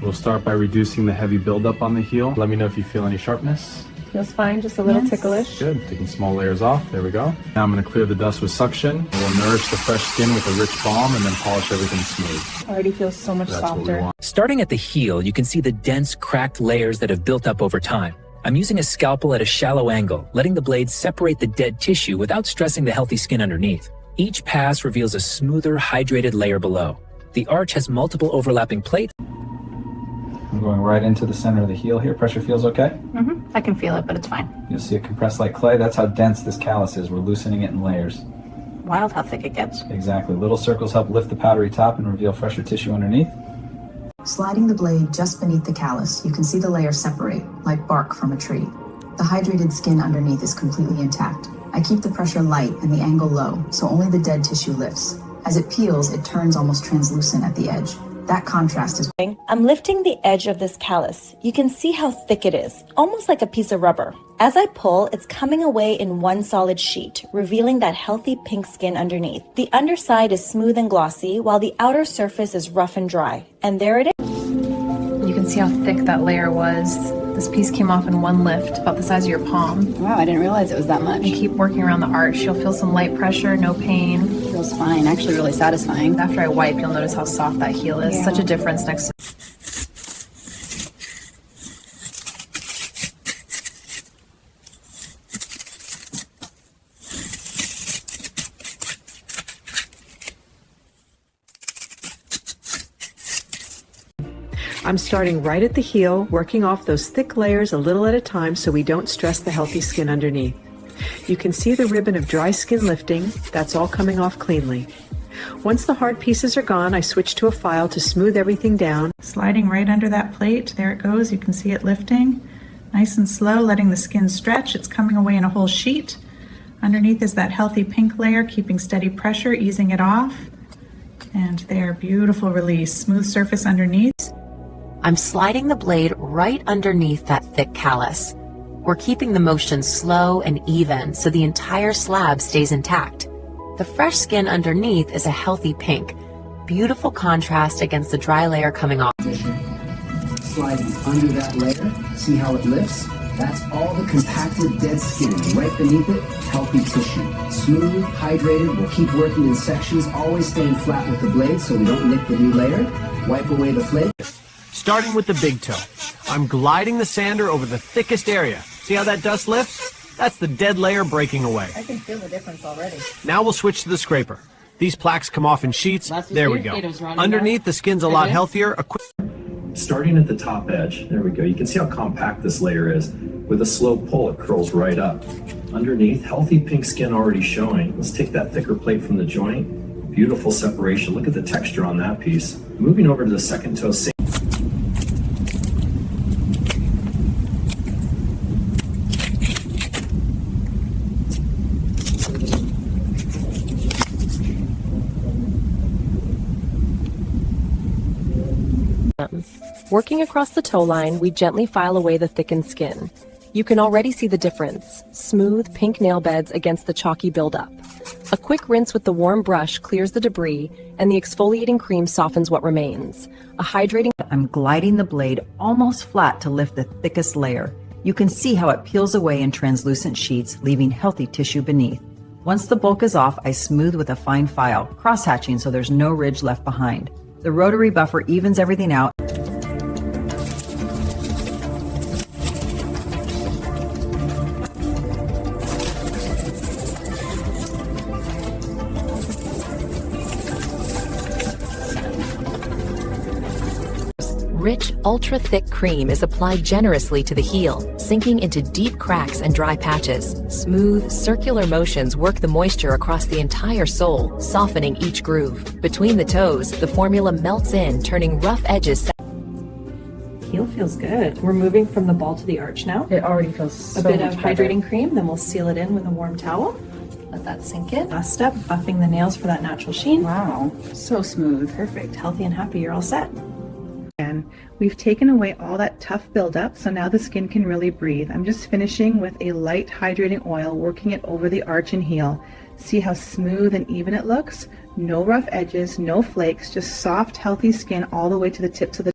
We'll start by reducing the heavy buildup on the heel. Let me know if you feel any sharpness. Feels fine, just a little ticklish. Good, taking small layers off, there we go. Now I'm gonna clear the dust with suction. We'll nourish the fresh skin with a rich balm and then polish everything smooth. Already feels so much softer. Starting at the heel, you can see the dense, cracked layers that have built up over time. I'm using a scalpel at a shallow angle, letting the blade separate the dead tissue without stressing the healthy skin underneath. Each pass reveals a smoother, hydrated layer below. The arch has multiple overlapping plates. I'm going right into the center of the heel here. Pressure feels okay? I can feel it, but it's fine. You'll see it compressed like clay. That's how dense this callus is. We're loosening it in layers. Wild how thick it gets. Exactly. Little circles help lift the powdery top and reveal fresher tissue underneath. Sliding the blade just beneath the callus, you can see the layer separate, like bark from a tree. The hydrated skin underneath is completely intact. I keep the pressure light and the angle low, so only the dead tissue lifts. As it peels, it turns almost translucent at the edge. That contrast is... I'm lifting the edge of this callus. You can see how thick it is, almost like a piece of rubber. As I pull, it's coming away in one solid sheet, revealing that healthy pink skin underneath. The underside is smooth and glossy, while the outer surface is rough and dry. And there it is. You can see how thick that layer was. This piece came off in one lift, about the size of your palm. Wow, I didn't realize it was that much. And keep working around the arch. You'll feel some light pressure, no pain. Feels fine, actually really satisfying. After I wipe, you'll notice how soft that heel is. Yeah. Such a difference next to... I'm starting right at the heel, working off those thick layers a little at a time so we don't stress the healthy skin underneath. You can see the ribbon of dry skin lifting. That's all coming off cleanly. Once the hard pieces are gone, I switch to a file to smooth everything down. Sliding right under that plate, there it goes. You can see it lifting. Nice and slow, letting the skin stretch. It's coming away in a whole sheet. Underneath is that healthy pink layer, keeping steady pressure, easing it off. And there, beautiful release. Smooth surface underneath. I'm sliding the blade right underneath that thick callus. We're keeping the motion slow and even so the entire slab stays intact. The fresh skin underneath is a healthy pink, beautiful contrast against the dry layer coming off. Sliding under that layer, see how it lifts? That's all the compacted dead skin. Right beneath it, healthy tissue. Smooth, hydrated, we'll keep working in sections, always staying flat with the blade so we don't nick the new layer. Wipe away the flake. Starting with the big toe, I'm gliding the sander over the thickest area. See how that dust lifts? That's the dead layer breaking away. I can feel the difference already. Now we'll switch to the scraper. These plaques come off in sheets. There we go. Underneath, the skin's a lot healthier. Starting at the top edge, there we go. You can see how compact this layer is. With a slow pull, it curls right up. Underneath, healthy pink skin already showing. Let's take that thicker plate from the joint. Beautiful separation. Look at the texture on that piece. Moving over to the second toe. Working across the toe line, we gently file away the thickened skin. You can already see the difference. Smooth, pink nail beds against the chalky buildup. A quick rinse with the warm brush clears the debris, and the exfoliating cream softens what remains. A hydrating... I'm gliding the blade almost flat to lift the thickest layer. You can see how it peels away in translucent sheets, leaving healthy tissue beneath. Once the bulk is off, I smooth with a fine file, cross-hatching so there's no ridge left behind. The rotary buffer evens everything out. Rich, ultra-thick cream is applied generously to the heel, sinking into deep cracks and dry patches. Smooth, circular motions work the moisture across the entire sole, softening each groove. Between the toes, the formula melts in, turning rough edges... Heel feels good. We're moving from the ball to the arch now. It already feels a bit of hydrating cream, then we'll seal it in with a warm towel. Let that sink in. Last step, buffing the nails for that natural sheen. Wow, so smooth. Perfect. Healthy and happy, you're all set. And we've taken away all that tough buildup, so now the skin can really breathe. I'm just finishing with a light hydrating oil, working it over the arch and heel. See how smooth and even it looks? No rough edges, no flakes, just soft, healthy skin all the way to the tips of the